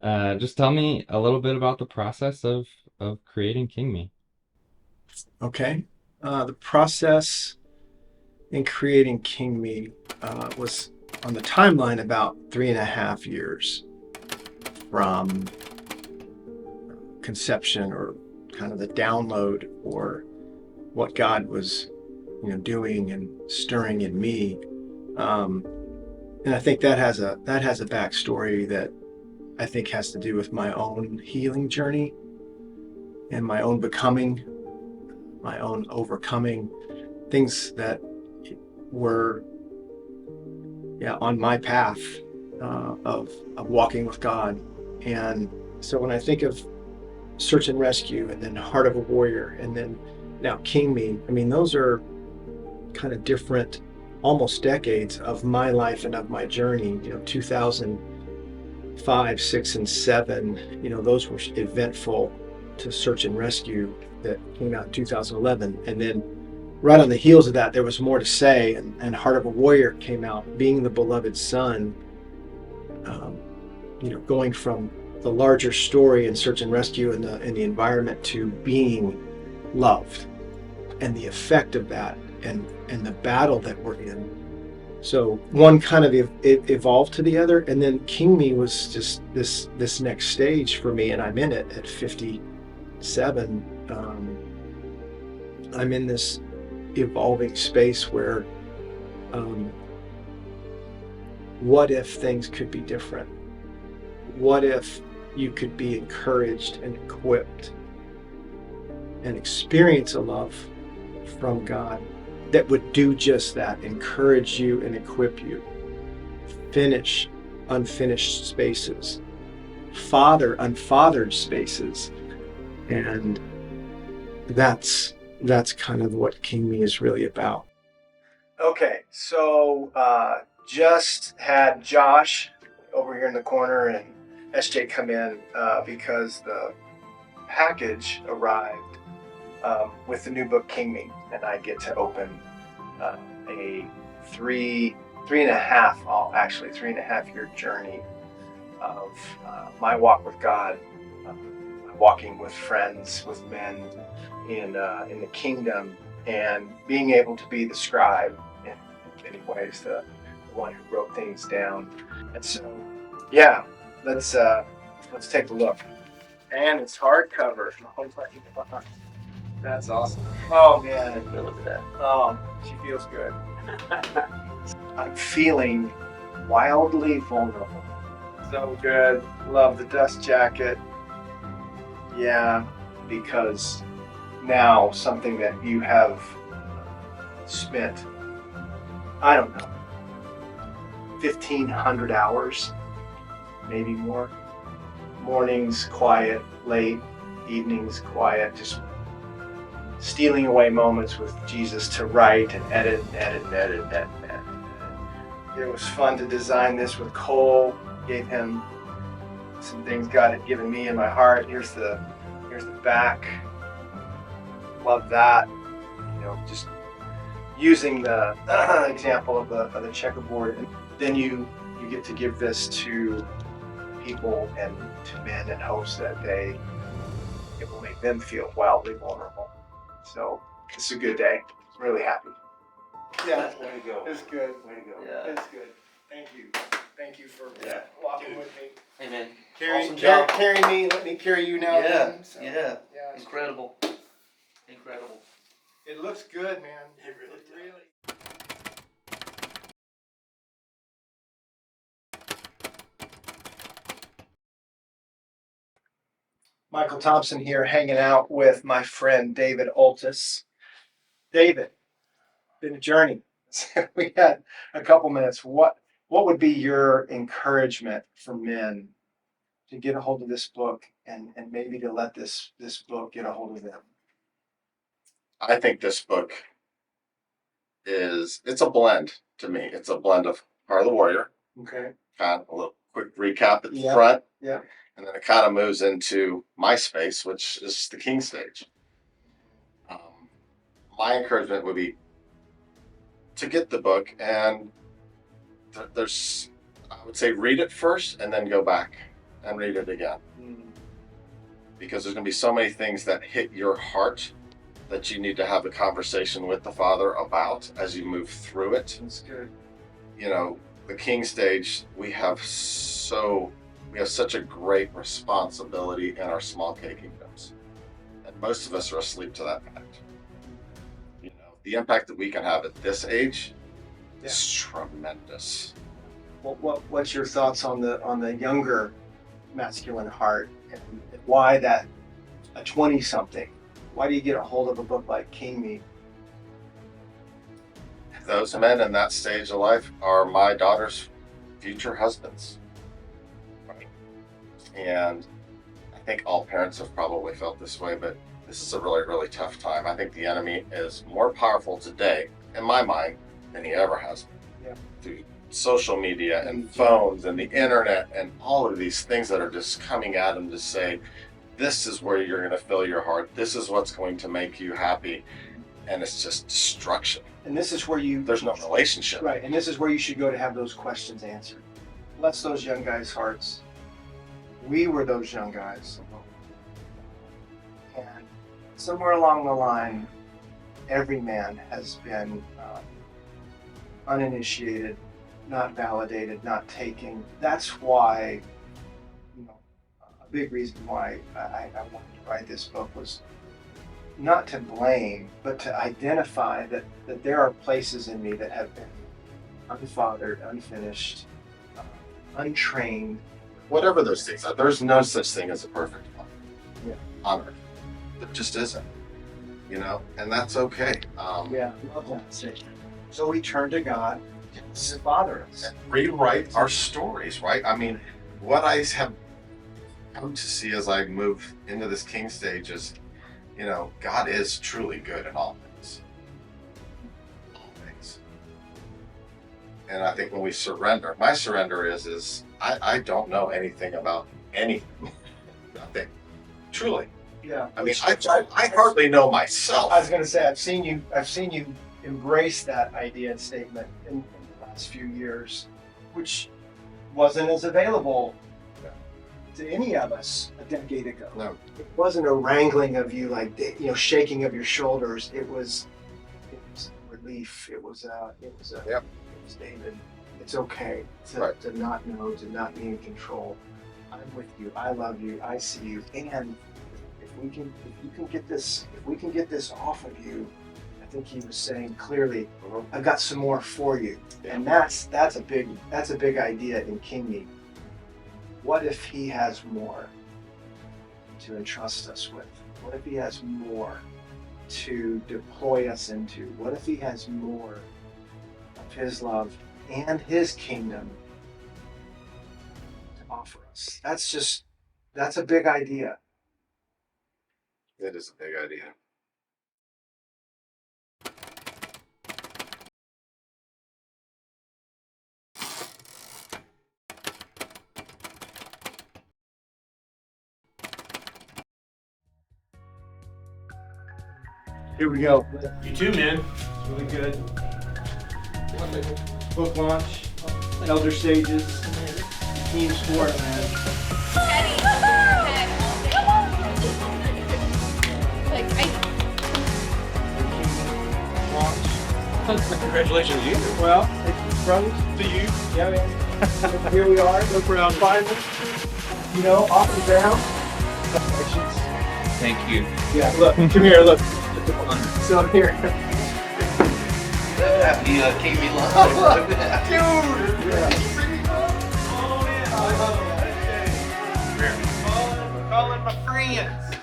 Just tell me a little bit about the process of creating King Me. Okay. The process in creating King Me was on the timeline about 3.5 years from conception or kind of the download or what God was, doing and stirring in me. Um, and I think that has a backstory that I think has to do with my own healing journey and my own becoming, my own overcoming things that were on my path of walking with God. And so when I think of search and rescue and then heart of a warrior and then now King Me, I mean, those are kind of different almost decades of my life and of my journey. 2005, 6, and 7, those were eventful to search and rescue that came out in 2011. And then right on the heels of that, there was more to say, and Heart of a Warrior came out, being the beloved son, um, going from the larger story and search and rescue in the environment to being loved and the effect of that and the battle that we're in. So one kind of evolved to the other, and then King Me was just this next stage for me, and I'm in it at 57. I'm in this evolving space where um, what if things could be different? What if you could be encouraged and equipped and experience a love from God that would do just that, encourage you and equip you, finish unfinished spaces, father unfathered spaces. And that's kind of what King Me is really about. Okay, so just had Josh over here in the corner and SJ come in because the package arrived with the new book King Me, and I get to open a three and a half, actually 3.5 year journey of my walk with God, uh, walking with friends, with men in the kingdom, and being able to be the scribe in many ways, the one who wrote things down. And so, yeah, let's take a look. And it's hardcover. Oh my God. That's awesome. Oh man, Look at that. oh, she feels good. I'm feeling wildly vulnerable. So good. Love the dust jacket. Yeah, because now something that you have spent, I don't know, 1,500 hours, maybe more. Mornings quiet, late evenings quiet, just stealing away moments with Jesus to write and edit and edit and edit and edit and edit. It was fun to design this with Cole. Gave him some things God had given me in my heart. Here's the back. Love that. Just using the example of the checkerboard. And then you get to give this to people and to men in hopes that it will make them feel wildly vulnerable. So it's a good day. Really happy. Yeah, Way to go. it's good. Way to go. Yeah. It's good. Thank you. Thank you for Yeah. walking Dude. with me. Hey man, Carry, awesome job. carry me. Let me carry you now. Yeah, Then. So, yeah, it's incredible, incredible. It looks good, man. It really does. really. Michael Thompson here, hanging out with my friend David Altus. David, been a journey. We had a couple minutes. What would be your encouragement for men to get a hold of this book and maybe to let this book get a hold of them? I think this book it's a blend to me. It's a blend of Heart of the Warrior, Okay. kind of a little quick recap at the Yeah. front, Yeah. and then it kind of moves into my space, which is the King stage. Um, my encouragement would be to get the book, and there's, I would say, read it first and then go back and read it again. Mm. Because there's going to be so many things that hit your heart that you need to have a conversation with the Father about as you move through it. That's good. You know, the King stage, we have such a great responsibility in our small K kingdoms. And most of us are asleep to that fact. You know, the impact that we can have at this age is tremendous. What's your thoughts on the younger masculine heart, and why that a 20-something? Why do you get a hold of a book like King Me? Those men in that stage of life are my daughter's future husbands. Right? And I think all parents have probably felt this way, but this is a really, really tough time. I think the enemy is more powerful today, in my mind, than he ever has been. Yeah. Through social media and phones and the internet and all of these things that are just coming at him to say, this is where you're going to fill your heart. This is what's going to make you happy. And it's just destruction. And this is where there's no relationship. Right, and this is where you should go to have those questions answered. Bless those young guys' hearts. We were those young guys. And somewhere along the line, every man has been uninitiated, not validated, not taken. That's why, a big reason why I wanted to write this book was not to blame, but to identify that there are places in me that have been unfathered, unfinished, untrained. Whatever those things are, there's no such thing as a perfect one. Yeah. On earth. There just isn't. And that's okay. Yeah, love that statement. So we turn to God to bother us. And rewrite our stories, right? I mean, what I have come to see as I move into this King stage is, God is truly good in all things. All things. And I think when we surrender, my surrender is I don't know anything about anything. Nothing. Truly. Yeah. I mean, I hardly know myself. I was going to say, I've seen you embrace that idea and statement in the last few years, which wasn't as available to any of us a decade ago. No. It wasn't a wrangling of you, like, shaking of your shoulders. It was relief. It was David. It's okay to not know, to not be in control. I'm with you. I love you. I see you. And if we can get this off of you, I think he was saying clearly, I've got some more for you. Yeah. And that's a big idea in King Me. What if he has more to entrust us with? What if he has more to deploy us into? What if he has more of his love and his kingdom to offer us? That's a big idea. It is a big idea. Here we go. You too, man. It's really good. Book launch, elder stages, team sport, man. Congratulations to you. Well, it's brothers To you. yeah, man. Here we are. Look around, finally. Off and down. Congratulations. Thank you. Yeah, look, come here, look. So here. Happy King Me lunch. Calling my friends.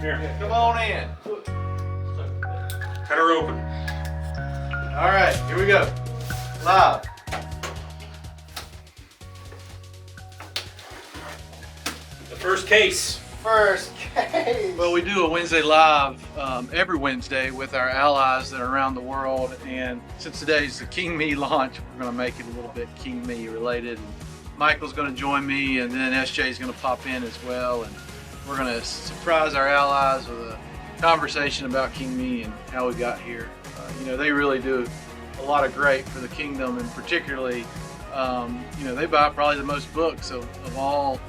Here, come on in. Cut her open. All right, here we go. Live. The first case. First case. Well, we do a Wednesday Live every Wednesday with our allies that are around the world, and since today's the King Me launch, we're going to make it a little bit King Me related. And Michael's going to join me, and then SJ is going to pop in as well, and we're going to surprise our allies with a conversation about King Me and how we got here. They really do a lot of great for the kingdom, and particularly, they buy probably the most books of all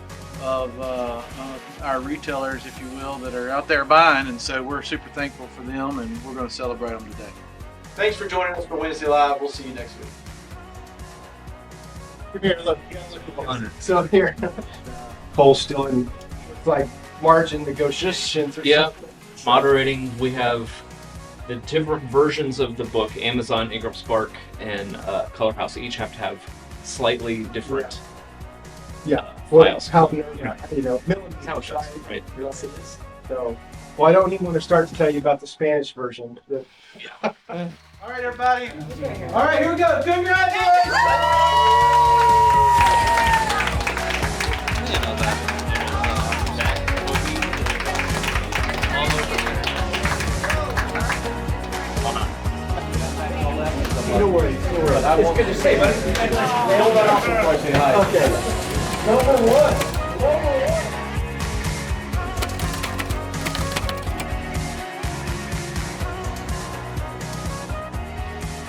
our retailers, if you will, that are out there buying, and so we're super thankful for them, and we're going to celebrate them today. Thanks for joining us for Wednesday Live. We'll see you next week. Here, look. So here, Cole's still in, it's like margin negotiations or Yeah. something. Moderating, we have the different versions of the book. Amazon, Ingram Spark, and Color House each have to have slightly different Yeah. files. How, Yeah. millimeters, How it shows, right? So, well, I don't even want to start to tell you about the Spanish version. All right, everybody. All right, here we go. Congratulations! Don't worry. It's good to see you, buddy. Hold that off before I say hi. Okay. Number one.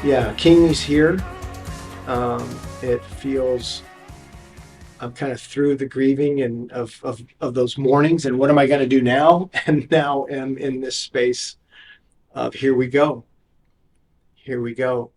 Yeah, King's here. It feels I'm kind of through the grieving and of those mornings, and what am I going to do now? And now am in this space of here we go. Here we go.